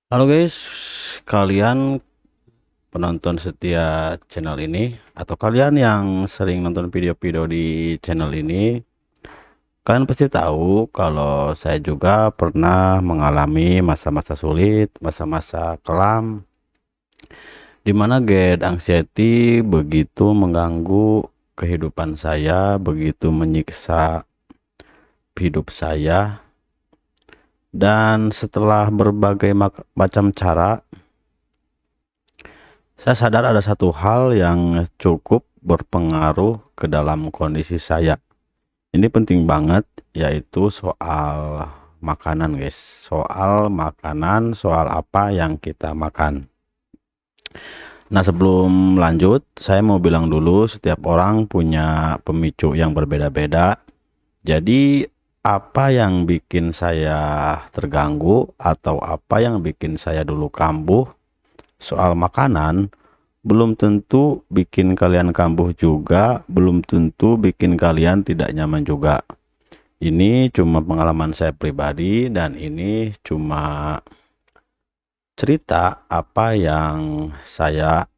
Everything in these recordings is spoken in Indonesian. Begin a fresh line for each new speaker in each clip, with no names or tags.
Halo guys, kalian penonton setia channel ini atau kalian yang sering nonton video-video di channel ini, kalian pasti tahu kalau saya juga pernah mengalami masa-masa sulit, masa-masa kelam, di mana GERD anxiety begitu mengganggu kehidupan saya, begitu menyiksa hidup saya, dan setelah berbagai macam cara, saya sadar ada satu hal yang cukup berpengaruh ke dalam kondisi saya. Ini penting banget, yaitu soal makanan, guys. Soal makanan, soal apa yang kita makan. Nah, sebelum lanjut, saya mau bilang dulu, setiap orang punya pemicu yang berbeda-beda. Jadi, apa yang bikin saya terganggu atau apa yang bikin saya dulu kambuh soal makanan, belum tentu bikin kalian kambuh juga, belum tentu bikin kalian tidak nyaman juga. Ini cuma pengalaman saya pribadi dan ini cuma cerita apa yang saya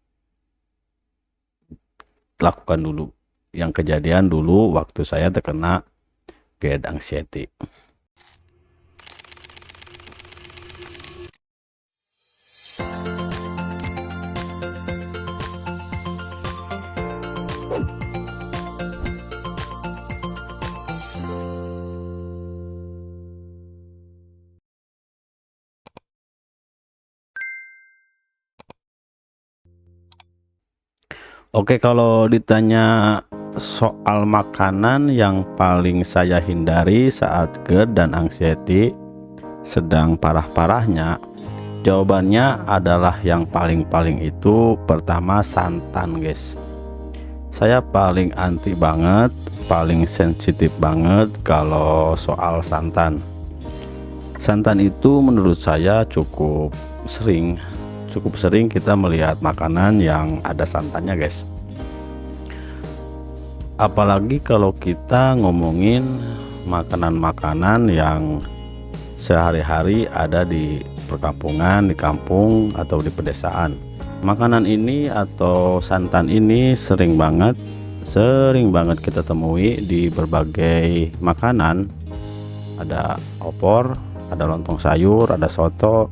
lakukan dulu, yang kejadian dulu waktu saya terkena GERD anxiety. Oke, kalau ditanya soal makanan yang paling saya hindari saat GERD dan anxiety sedang parah-parahnya, jawabannya adalah yang paling-paling itu pertama santan, guys. Saya paling anti banget, paling sensitif banget kalau soal santan. Santan itu menurut saya cukup sering kita melihat makanan yang ada santannya, guys. Apalagi kalau kita ngomongin makanan-makanan yang sehari-hari ada di perkampungan, di kampung atau di pedesaan. Makanan ini atau santan ini sering banget kita temui di berbagai makanan. Ada opor, ada lontong sayur, ada soto,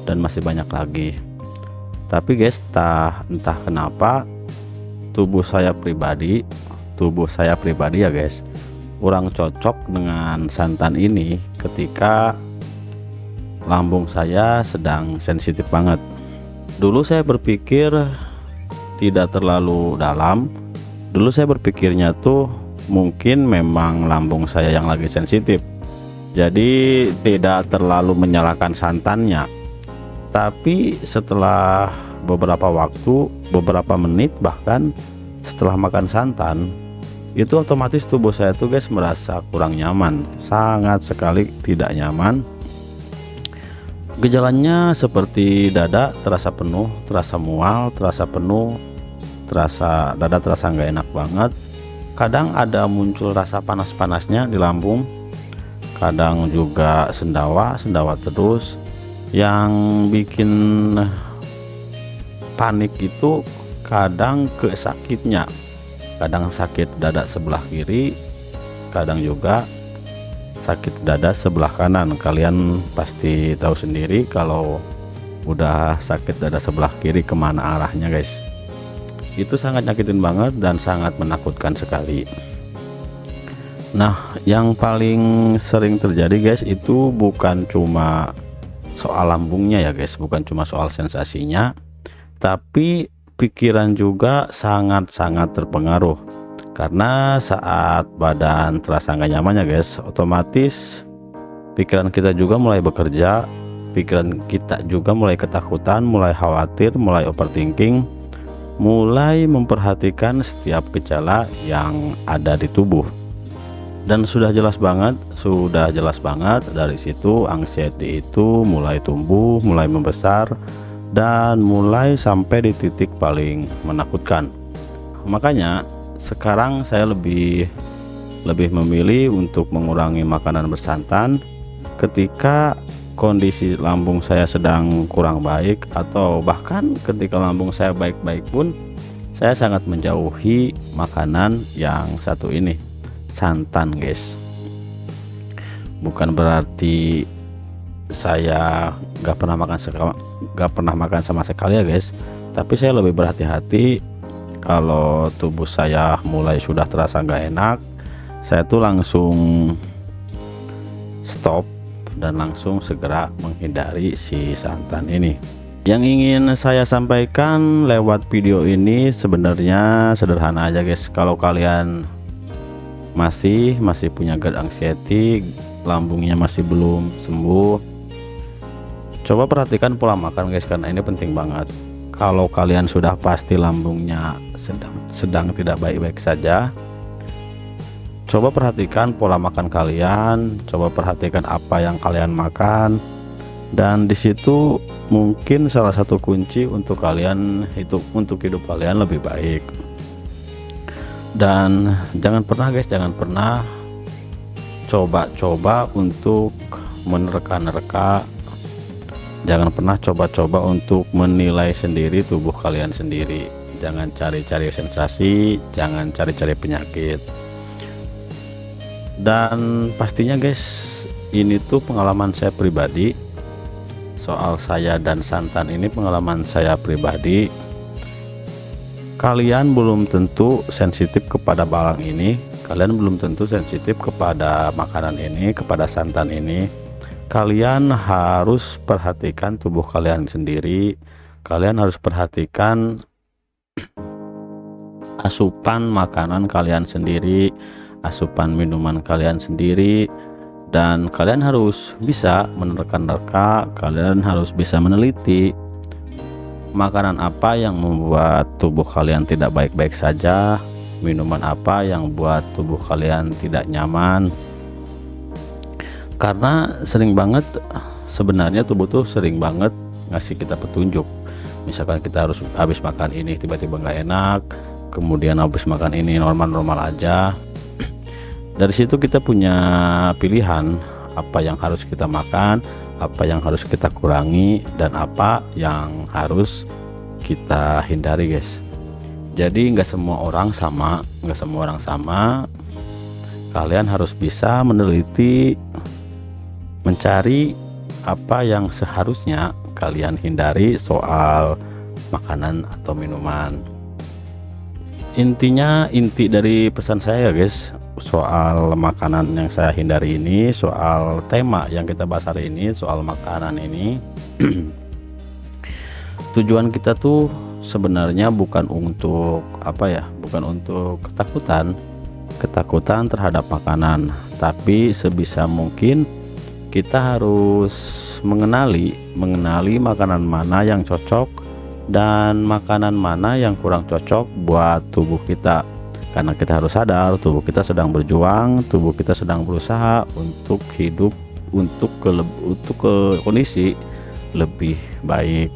dan masih banyak lagi. Tapi guys, entah kenapa tubuh saya pribadi ya guys, kurang cocok dengan santan ini ketika lambung saya sedang sensitif banget. Dulu saya berpikir tidak terlalu dalam. Dulu saya berpikirnya tuh mungkin memang lambung saya yang lagi sensitif, jadi tidak terlalu menyalahkan santannya. Tapi setelah beberapa waktu, beberapa menit bahkan setelah makan santan, itu otomatis tubuh saya tuh guys merasa kurang nyaman, sangat sekali tidak nyaman. Gejalanya seperti dada terasa penuh, terasa mual, terasa penuh, dada terasa nggak enak banget. Kadang ada muncul rasa panas-panasnya di lambung, kadang juga sendawa terus. Yang bikin panik itu kadang ke sakitnya, kadang sakit dada sebelah kiri, kadang juga sakit dada sebelah kanan. Kalian pasti tahu sendiri kalau udah sakit dada sebelah kiri kemana arahnya, guys. Itu sangat nyakitin banget dan sangat menakutkan sekali. Nah, yang paling sering terjadi guys itu bukan cuma soal lambungnya ya guys, bukan cuma soal sensasinya, tapi pikiran juga sangat-sangat terpengaruh. Karena saat badan terasa nggak nyaman ya guys, otomatis pikiran kita juga mulai bekerja, pikiran kita juga mulai ketakutan, mulai khawatir, mulai overthinking, mulai memperhatikan setiap gejala yang ada di tubuh. Dan sudah jelas banget dari situ anxiety itu mulai tumbuh, mulai membesar, dan mulai sampai di titik paling menakutkan. Makanya sekarang saya lebih memilih untuk mengurangi makanan bersantan, ketika kondisi lambung saya sedang kurang baik, atau bahkan ketika lambung saya baik-baik pun saya sangat menjauhi makanan yang satu ini, santan guys. Bukan berarti saya gak pernah makan sama sekali ya guys, tapi saya lebih berhati-hati. Kalau tubuh saya mulai sudah terasa gak enak, saya tuh langsung stop dan langsung segera menghindari si santan ini. Yang ingin saya sampaikan lewat video ini sebenarnya sederhana aja guys. Kalau kalian masih punya GERD anxiety, lambungnya masih belum sembuh, coba perhatikan pola makan guys, karena ini penting banget. Kalau kalian sudah pasti lambungnya sedang tidak baik-baik saja, coba perhatikan pola makan kalian, coba perhatikan apa yang kalian makan, dan disitu mungkin salah satu kunci untuk kalian untuk hidup kalian lebih baik. Dan jangan pernah coba-coba untuk menerka-nerka, jangan pernah coba-coba untuk menilai sendiri tubuh kalian sendiri. Jangan cari-cari sensasi, jangan cari-cari penyakit. Dan pastinya guys, ini tuh pengalaman saya pribadi. Soal saya dan santan ini pengalaman saya pribadi. Kalian belum tentu sensitif kepada balang ini, kalian belum tentu sensitif kepada makanan ini, kepada santan ini. Kalian harus perhatikan tubuh kalian sendiri. Kalian harus perhatikan asupan makanan kalian sendiri, asupan minuman kalian sendiri. Dan kalian harus bisa menerka-nerka, kalian harus bisa meneliti makanan apa yang membuat tubuh kalian tidak baik-baik saja, minuman apa yang buat tubuh kalian tidak nyaman. Karena sering banget, sebenarnya tubuh tuh sering banget ngasih kita petunjuk. Misalkan kita harus habis makan ini tiba-tiba nggak enak, kemudian habis makan ini normal-normal aja. Dari situ kita punya pilihan apa yang harus kita makan, apa yang harus kita kurangi, dan apa yang harus kita hindari guys. Jadi nggak semua orang sama, kalian harus bisa meneliti, mencari apa yang seharusnya kalian hindari soal makanan atau minuman. Inti dari pesan saya guys, soal makanan yang saya hindari ini, soal tema yang kita bahas hari ini, soal makanan ini. Tujuan kita tuh sebenarnya bukan untuk bukan untuk ketakutan terhadap makanan, tapi sebisa mungkin kita harus mengenali makanan mana yang cocok dan makanan mana yang kurang cocok buat tubuh kita. Karena kita harus sadar tubuh kita sedang berjuang, tubuh kita sedang berusaha untuk hidup, untuk ke kondisi lebih baik.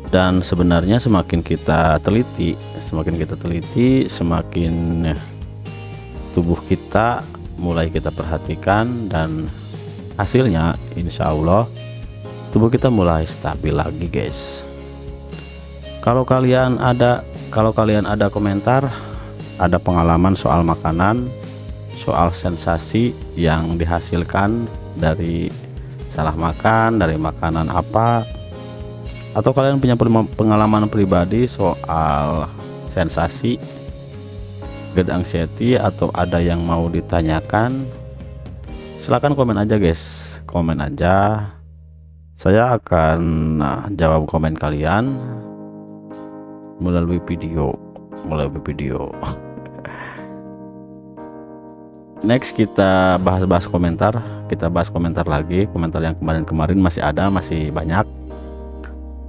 Dan sebenarnya semakin kita teliti, semakin tubuh kita mulai kita perhatikan, dan hasilnya insya Allah tubuh kita mulai stabil lagi guys. Kalau kalian ada komentar, ada pengalaman soal makanan, soal sensasi yang dihasilkan dari salah makan, dari makanan apa, atau kalian punya pengalaman pribadi soal sensasi GERD anxiety, atau ada yang mau ditanyakan, silahkan komen aja guys, komen aja. Saya akan jawab komen kalian melalui video. Next kita bahas komentar, lagi. Komentar yang kemarin masih ada, masih banyak.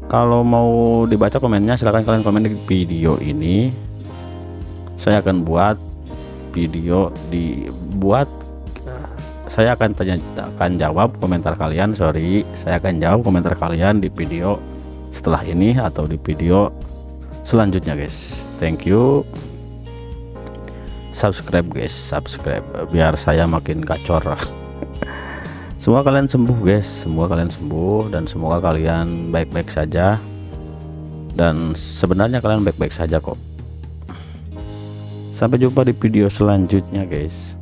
Kalau mau dibaca komennya silahkan kalian komen di video ini. Saya akan buat video saya akan jawab komentar kalian. Saya akan jawab komentar kalian di video setelah ini atau di video selanjutnya guys. Thank you. Subscribe guys, biar saya makin gacor. Semoga kalian sembuh guys, semoga kalian sembuh dan semoga kalian baik-baik saja. Dan sebenarnya kalian baik-baik saja kok. Sampai jumpa di video selanjutnya guys.